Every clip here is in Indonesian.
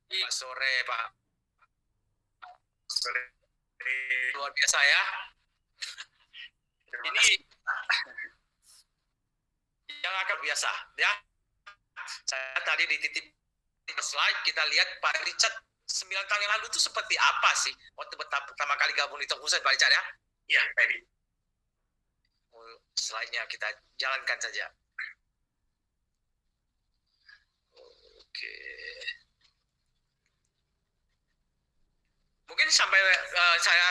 Pak sore, Pak. Sore. Luar biasa ya. Ini yang agak biasa ya. Saya tadi dititip slide, kita lihat Pak Richard 9 tahun yang lalu itu seperti apa sih waktu pertama kali gabung di Tokusen, Pak Richard ya? Iya, Pak Edi. Slide-nya kita jalankan saja. Oke. Mungkin sampai saya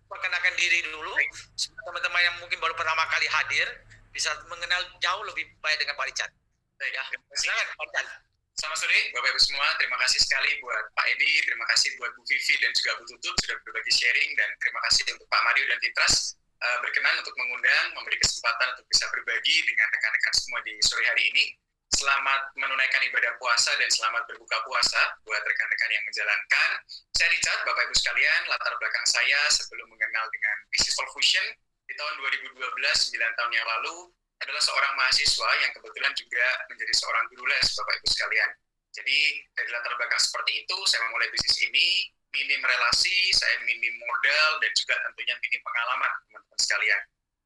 perkenalkan diri dulu. Teman-teman yang mungkin baru pertama kali hadir bisa mengenal jauh lebih baik dengan Pak Richard. Ya, silakan Pak Richard. Selamat sore Bapak Ibu semua, terima kasih sekali buat Pak Edi, terima kasih buat Bu Vivi dan juga Bu Tutut sudah berbagi sharing, dan terima kasih untuk Pak Mario dan Titras berkenan untuk mengundang, memberi kesempatan untuk bisa berbagi dengan rekan-rekan semua di sore hari ini. Selamat menunaikan ibadah puasa dan selamat berbuka puasa buat rekan-rekan yang menjalankan. Saya Richard, Bapak Ibu sekalian, latar belakang saya sebelum mengenal dengan Business Fusion di tahun 2012, 9 tahun yang lalu, adalah seorang mahasiswa yang kebetulan juga menjadi seorang guru les, Bapak Ibu sekalian. Jadi dari latar belakang seperti itu, saya memulai bisnis ini, minim relasi, saya minim modal, dan juga tentunya minim pengalaman, teman-teman sekalian.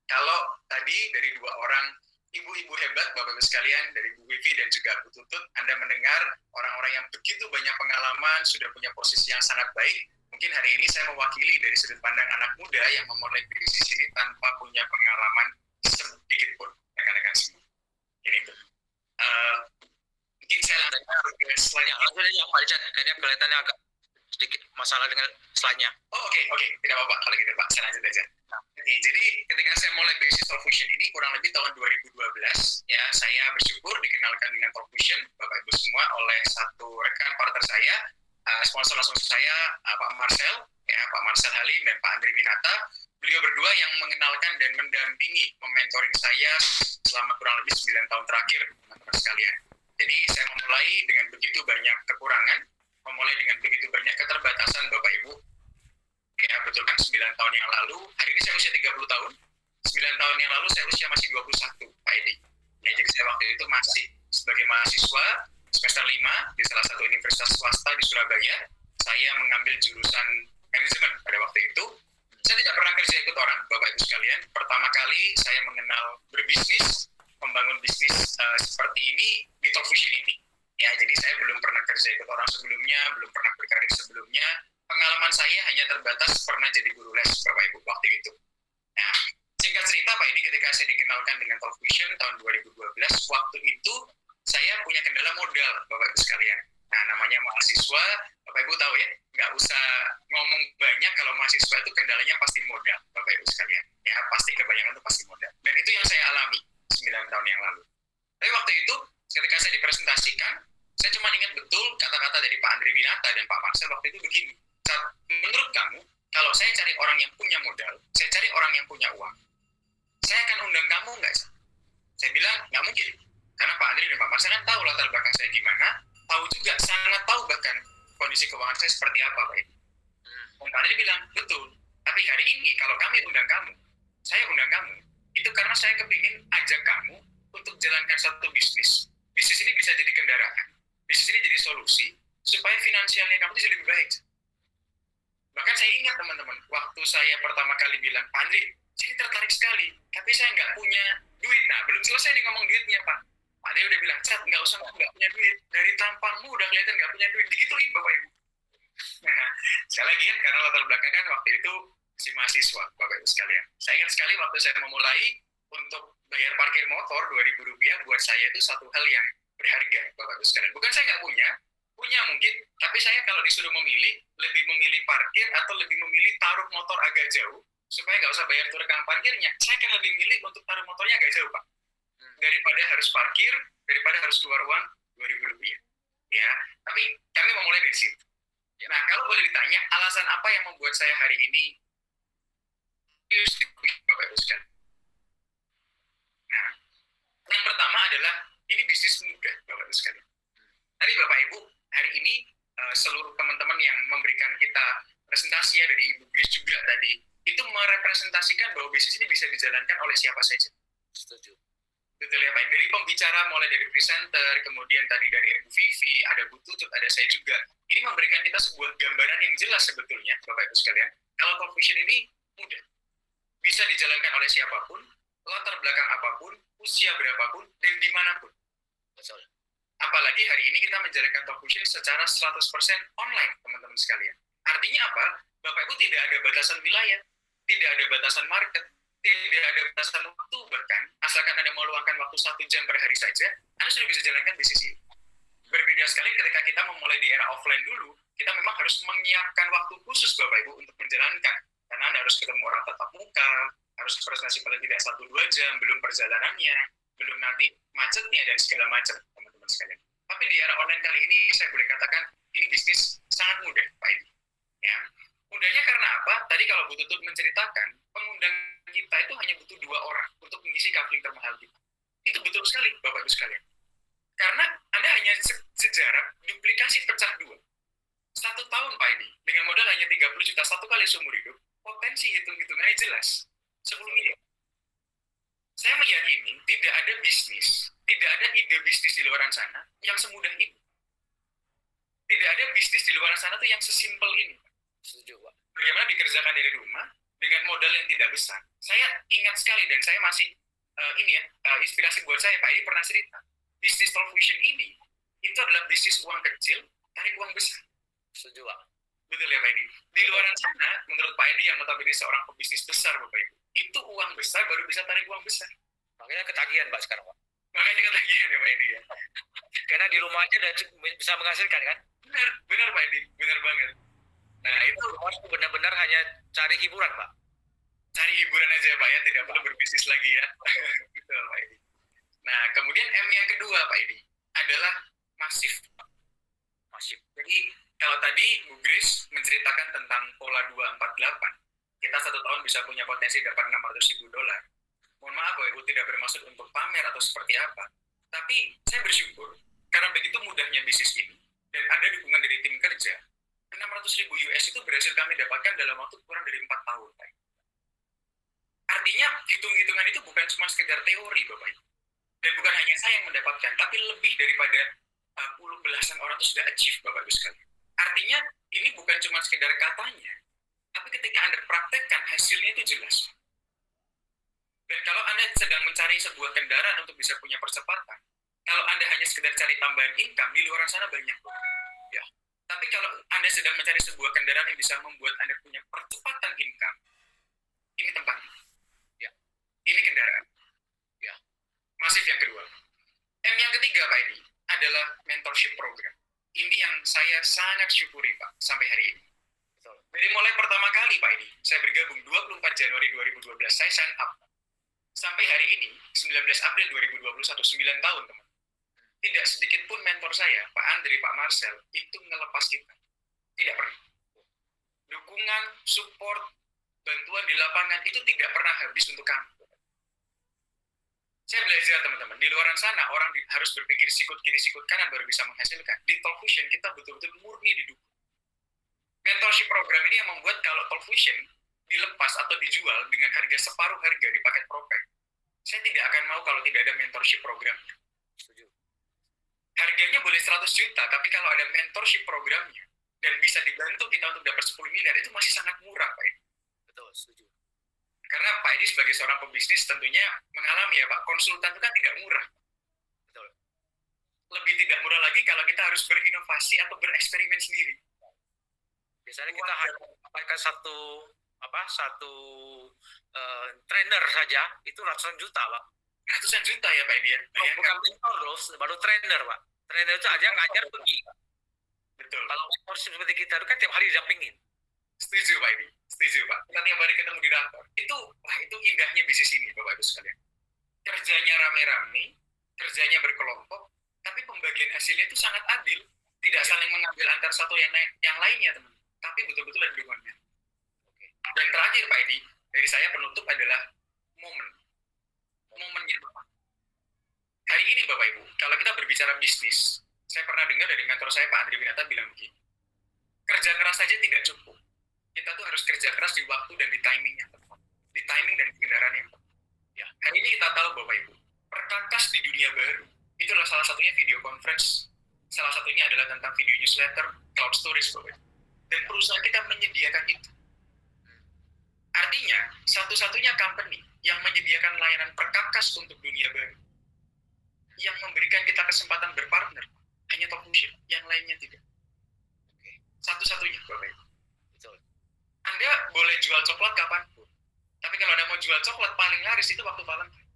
Kalau tadi dari dua orang ibu-ibu hebat, Bapak Ibu sekalian, dari Bu Vivi dan juga Bu Tutut, Anda mendengar orang-orang yang begitu banyak pengalaman, sudah punya posisi yang sangat baik. Mungkin hari ini saya mewakili dari sudut pandang anak muda yang memulai bisnis ini tanpa punya pengalaman sedikit pun, rekan-rekan semua. Jadi itu. Mungkin saya lanjutkan ke slide-nya. Pak Richard, kayaknya kelihatannya agak sedikit masalah dengan slide-nya. Oh, oke. Tidak apa-apa kalau gitu, Pak. Saya lanjut aja. Oke, jadi ketika saya mulai Business Fusion ini kurang lebih tahun 2012, ya, saya bersyukur dikenalkan dengan Fusion, Bapak Ibu semua, oleh satu rekan partner saya, sponsor langsung saya, Pak Marcel, ya, Pak Marcel Halim dan Pak Andri Winata. Beliau berdua yang mengenalkan dan mendampingi, mementoring saya selama kurang lebih 9 tahun terakhir, teman-teman sekalian. Jadi saya memulai dengan begitu banyak kekurangan, memulai dengan begitu banyak keterbatasan, Bapak Ibu. Ya, betul kan, 9 tahun yang lalu, hari ini saya usia 30 tahun, 9 tahun yang lalu saya usia masih 21, Pak Edi. Ya, jadi saya waktu itu masih sebagai mahasiswa, semester 5, di salah satu universitas swasta di Surabaya. Saya mengambil jurusan manajemen pada waktu itu. Saya tidak pernah kerja ikut orang, Bapak Ibu sekalian. Pertama kali saya mengenal berbisnis, membangun bisnis seperti ini di Talk Fusion ini. Ya, jadi saya belum pernah kerja ikut orang sebelumnya, belum pernah berkarir sebelumnya. Pengalaman saya hanya terbatas pernah jadi guru les, Bapak Ibu, waktu itu. Nah, singkat cerita Pak, ini ketika saya dikenalkan dengan Talk Fusion tahun 2012, waktu itu saya punya kendala modal, Bapak Ibu sekalian. Nah, namanya mahasiswa, Bapak Ibu tahu ya, nggak usah ngomong banyak, kalau mahasiswa itu kendalanya pasti modal, Bapak Ibu sekalian. Ya, pasti kebanyakan itu pasti modal. Dan itu yang saya alami 9 tahun yang lalu. Tapi waktu itu, ketika saya dipresentasikan, saya cuma ingat betul kata-kata dari Pak Andri Winata dan Pak Marcel waktu itu begini. Menurut kamu, kalau saya cari orang yang punya modal, saya cari orang yang punya uang, saya akan undang kamu nggak? Saya bilang, nggak mungkin. Karena Pak Andri dan Pak Marcel kan tahu latar belakang saya gimana, tahu juga, sangat tahu bahkan kondisi keuangan saya seperti apa, Pak. Pak Andri bilang, betul. Tapi hari ini kalau kami undang kamu, saya undang kamu, itu karena saya kepingin ajak kamu untuk jalankan satu bisnis. Bisnis ini bisa jadi kendaraan, bisnis ini jadi solusi, supaya finansialnya kamu itu jadi lebih baik. Bahkan saya ingat teman-teman, waktu saya pertama kali bilang, Pak Andri, saya tertarik sekali, tapi saya nggak punya duit. Nah, belum selesai nih ngomong duitnya, Pak. Pak Andri udah bilang, Cat, nggak usah, nggak punya duit. Dari tampangmu udah kelihatan nggak punya duit. Digituin, Bapak Ibu. Nah, sekali lagi ya, karena latar belakang kan waktu itu si mahasiswa, Bapak Ibu sekalian. Saya ingat sekali waktu saya memulai untuk bayar parkir motor Rp2.000, buat saya itu satu hal yang berharga, Bapak Ibu sekalian. Bukan saya nggak punya mungkin, tapi saya kalau disuruh memilih, lebih memilih parkir atau lebih memilih taruh motor agak jauh, supaya nggak usah bayar tukang parkirnya. Saya akan lebih milih untuk taruh motornya agak jauh, Pak. Daripada harus parkir, daripada harus keluar uang Rp2.000. Ya, tapi kami memulai dari situ. Nah, kalau boleh ditanya, alasan apa yang membuat saya hari ini Bapak Ibu sekalian? Nah, yang pertama adalah ini bisnis muda, Bapak Ibu sekalian. Tadi Bapak Ibu, hari ini seluruh teman-teman yang memberikan kita presentasi ya, dari Ibu Grace juga tadi, itu merepresentasikan bahwa bisnis ini bisa dijalankan oleh siapa saja. Setuju. Betul ya Pak, dari pembicara mulai dari presenter, kemudian tadi dari Ibu Vivi, ada Bu Tutut, ada saya juga. Ini memberikan kita sebuah gambaran yang jelas sebetulnya, Bapak Ibu sekalian. Kalau talk vision ini mudah, bisa dijalankan oleh siapapun, latar belakang apapun, usia berapapun, dan dimanapun. Betul. Apalagi hari ini kita menjalankan talk vision secara 100% online, teman-teman sekalian. Artinya apa? Bapak Ibu tidak ada batasan wilayah, tidak ada batasan market, tidak ada batasan waktu, bahkan asalkan Anda meluangkan waktu 1 jam per hari saja, Anda sudah bisa jalankan bisnis ini. Berbeda sekali ketika kita memulai di era offline dulu, kita memang harus menyiapkan waktu khusus Bapak Ibu untuk menjalankan. Karena Anda harus ketemu orang tatap muka, harus presentasi paling tidak 1-2 jam, belum perjalanannya, belum nanti macetnya dan segala macam, teman-teman sekalian. Tapi di era online kali ini, saya boleh katakan, ini bisnis sangat mudah, Pak Edi. Ya. Mudahnya karena apa? Tadi kalau Bu Tutut menceritakan, pengundang kita itu hanya butuh 2 orang untuk mengisi kafling termahal kita. Itu betul sekali, Bapak Ibu sekalian. Karena Anda hanya sejarah duplikasi pecah 2. 1 tahun, Pak Edi, dengan modal hanya 30 juta, 1 kali seumur hidup, potensi hitung-hitungannya jelas. 10 miliar. Saya meyakini tidak ada bisnis, tidak ada ide bisnis di luar sana yang semudah ini. Tidak ada bisnis di luar sana tuh yang sesimpel ini. Setuju, Pak. Bagaimana dikerjakan dari rumah dengan modal yang tidak besar. Saya ingat sekali dan saya masih inspirasi buat saya, Pak Edi pernah cerita. Bisnis talk vision ini itu adalah bisnis uang kecil, tarik uang besar. Setuju, Pak. Betul ya, Pak Edi? Di luar sana, menurut Pak Edi yang notabene seorang pebisnis besar, Bapak Ibu, itu uang besar baru bisa tarik uang besar. Makanya ketagihan, Pak, sekarang, Pak. Makanya ketagihan ya, Pak Edi ya. Karena di rumah aja udah bisa menghasilkan, kan? Benar, Pak Edi. Benar banget. Nah, itu benar-benar hanya cari hiburan, Pak. Cari hiburan aja, Pak, ya. Tidak perlu berbisnis lagi, ya. Betul, Pak Edi. Nah, kemudian M yang kedua, Pak Edi, adalah masif. Masif. Jadi, kalau tadi Bu Grace menceritakan tentang pola 248, kita 1 tahun bisa punya potensi dapat $600.000. Mohon maaf, Bapak Ibu, tidak bermaksud untuk pamer atau seperti apa. Tapi saya bersyukur, karena begitu mudahnya bisnis ini, dan ada dukungan dari tim kerja, $600.000 itu berhasil kami dapatkan dalam waktu kurang dari 4 tahun. Pak. Artinya, hitung-hitungan itu bukan cuma sekedar teori, Bapak Ibu. Dan bukan hanya saya yang mendapatkan, tapi lebih daripada belasan orang itu sudah achieve, Bapak Ibu sekalian. Artinya, ini bukan cuma sekedar katanya, tapi ketika Anda praktekkan, hasilnya itu jelas. Dan kalau Anda sedang mencari sebuah kendaraan untuk bisa punya percepatan, kalau Anda hanya sekedar cari tambahan income, di luar sana banyak. Ya. Tapi kalau Anda sedang mencari sebuah kendaraan yang bisa membuat Anda punya percepatan income, ini tempatnya. Ya. Ini kendaraan. Ya. Masif yang kedua. M yang ketiga, Pak Edi, adalah mentorship program. Ini yang saya sangat syukuri, Pak, sampai hari ini. Dari mulai pertama kali, Pak Edi, saya bergabung 24 Januari 2012, saya sign up. Sampai hari ini, 19 April 2021, 9 tahun, teman. Tidak sedikit pun mentor saya, Pak Andri, Pak Marcel, itu ngelepas kita. Tidak pernah. Dukungan, support, bantuan di lapangan, itu tidak pernah habis untuk kami. Saya belajar, teman-teman, di luar sana, orang harus berpikir sikut kiri, sikut kanan, baru bisa menghasilkan. Di Talk Vision, kita betul-betul murni didukung. Mentorship program ini yang membuat kalau Talk Vision dilepas atau dijual dengan harga separuh harga di paket Propek, saya tidak akan mau kalau tidak ada mentorship program. Setuju. Harganya boleh 100 juta, tapi kalau ada mentorship programnya dan bisa dibantu kita untuk dapat 10 miliar, itu masih sangat murah, Pak Edi. Betul, setuju. Karena Pak Edi sebagai seorang pebisnis tentunya mengalami ya, Pak, konsultan itu kan tidak murah. Betul. Lebih tidak murah lagi kalau kita harus berinovasi atau bereksperimen sendiri. Biasanya kita hanya mendapatkan satu trainer saja itu ratusan juta, Pak. Ratusan juta ya, Pak Edi. Bukan mentor loh, baru trainer, Pak. Trainer itu aja ngajar pergi. Betul. Kalau mentor seperti kita itu kan tiap hari didampingin. Setuju, Pak Edi. Setuju, Pak. Kita tiap hari ketemu di kantor. Itu indahnya bisnis ini, Bapak Ibu sekalian. Kerjanya rame-rame, kerjanya berkelompok, tapi pembagian hasilnya itu sangat adil. Tidak saling mengambil antar satu yang lainnya, teman. Tapi betul-betul ada dukungannya. Dan terakhir, Pak Edi, dari saya penutup adalah momennya, Bapak. Hari ini, Bapak Ibu, kalau kita berbicara bisnis, saya pernah dengar dari mentor saya, Pak Andri Winata, bilang begini, kerja keras saja tidak cukup. Kita tuh harus kerja keras di waktu dan di timing yang tepat. Di timing dan di kendaraan yang tepat. Ya. Hari ini kita tahu, Bapak Ibu, perkakas di dunia baru. Itulah salah satunya video conference, salah satunya adalah tentang video newsletter, cloud storage, Bapak. Dan perusahaan kita menyediakan itu. Artinya, satu-satunya company yang menyediakan layanan perkakas untuk dunia baru, yang memberikan kita kesempatan berpartner, hanya Talkfusion, yang lainnya tidak. Satu-satunya, Bapak Ibu. Betul. Anda boleh jual coklat kapanpun, tapi kalau Anda mau jual coklat paling laris itu waktu Valentine.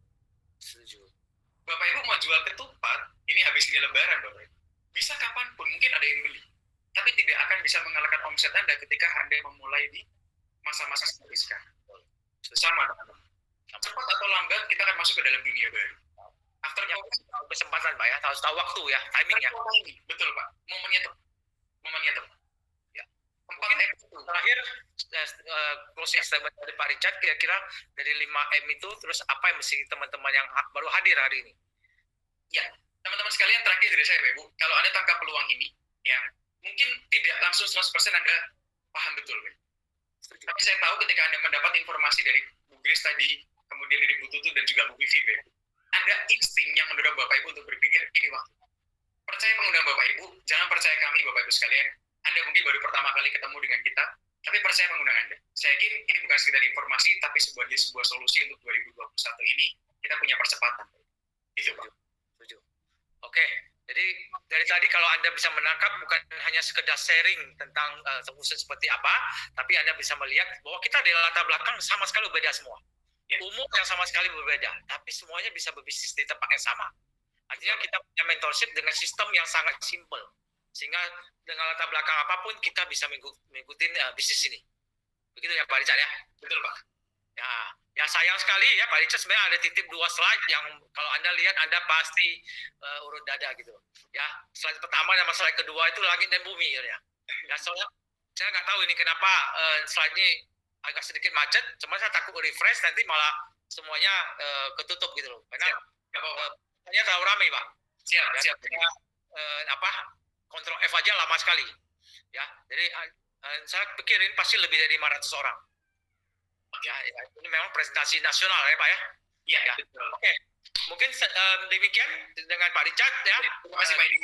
Setuju. Bapak Ibu mau jual ketupat, ini habis ini lebaran Bapak Ibu. Bisa kapanpun, mungkin ada yang beli. Tapi tidak akan bisa mengalahkan omset Anda ketika Anda memulai di masa-masa seperti sekarang. Sama, teman-teman. Cepat atau lambat, kita akan masuk ke dalam dunia baru. After Kesempatan Pak ya, tahu waktu ya, timing ya. Betul Pak, momennya tepat. Ya. Mungkin terakhir closing statement dari Pak Richard, kira-kira dari 5M itu, terus apa yang mesti teman-teman yang baru hadir hari ini? Ya, teman-teman sekalian, terakhir dari saya, Ibu, kalau Anda tangkap peluang ini, ya, mungkin tidak langsung 100% Anda paham betul, Ibu. Tapi saya tahu ketika Anda mendapat informasi dari Bu Grace tadi, kemudian dari Bu Tutu dan juga Bu Vivi, Ibu, ada insting yang mendorong Bapak Ibu untuk berpikir, ini waktu. Percaya pengundang Bapak Ibu, jangan percaya kami, Bapak Ibu sekalian. Anda mungkin baru pertama kali ketemu dengan kita, tapi percaya pengundang Anda. Saya yakin ini bukan sekedar informasi, tapi sebagai sebuah solusi untuk 2021 ini, kita punya percepatan. Itu, Pak. Setuju. Oke, jadi dari tadi kalau Anda bisa menangkap bukan hanya sekedar sharing tentang solusi seperti apa, tapi Anda bisa melihat bahwa kita di latar belakang sama sekali berbeda semua. Umur yang sama sekali berbeda, tapi semuanya bisa berbisnis di tempat yang sama. Artinya kita punya mentorship dengan sistem yang sangat simple, sehingga dengan latar belakang apapun kita bisa mengikuti bisnis ini. Begitu ya Pak Richard ya? Betul Pak. Ya sayang sekali ya Pak Richard, sebenarnya ada titip 2 slide yang kalau Anda lihat Anda pasti urut dada gitu. Ya, slide pertama dan slide kedua itu langit dan bumi ya. Soalnya saya nggak tahu ini kenapa slide ini agak sedikit macet, cuma saya takut refresh nanti malah semuanya ketutup gitu loh. Karena hanya terlalu ramai Pak. Siap. Kontrol F aja lama sekali. Ya, jadi saya pikirin pasti lebih dari 500 orang. Ya, ini memang presentasi nasional ya Pak ya. Iya. Oke. Mungkin demikian dengan Pak Richard ya. Terima kasih Pak Edi.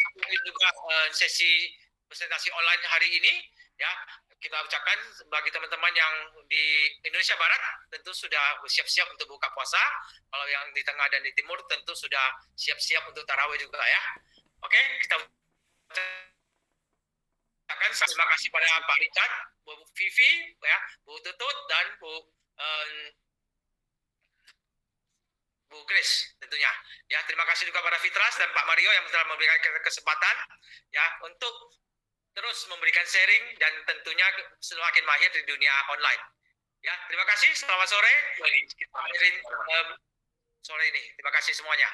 Juga sesi presentasi online hari ini ya. Kita ucapkan bagi teman-teman yang di Indonesia Barat tentu sudah siap-siap untuk buka puasa. Kalau yang di tengah dan di timur tentu sudah siap-siap untuk tarawih juga ya. Oke, kita ucapkan terima kasih pada Pak Richard, Bu Vivi, ya, Bu Tutut dan Bu Grace tentunya. Ya, terima kasih juga pada Fitras dan Pak Mario yang telah memberikan kesempatan ya untuk terus memberikan sharing dan tentunya semakin mahir di dunia online. Ya, terima kasih. Selamat sore. Kita akhirin sore ini. Terima kasih semuanya.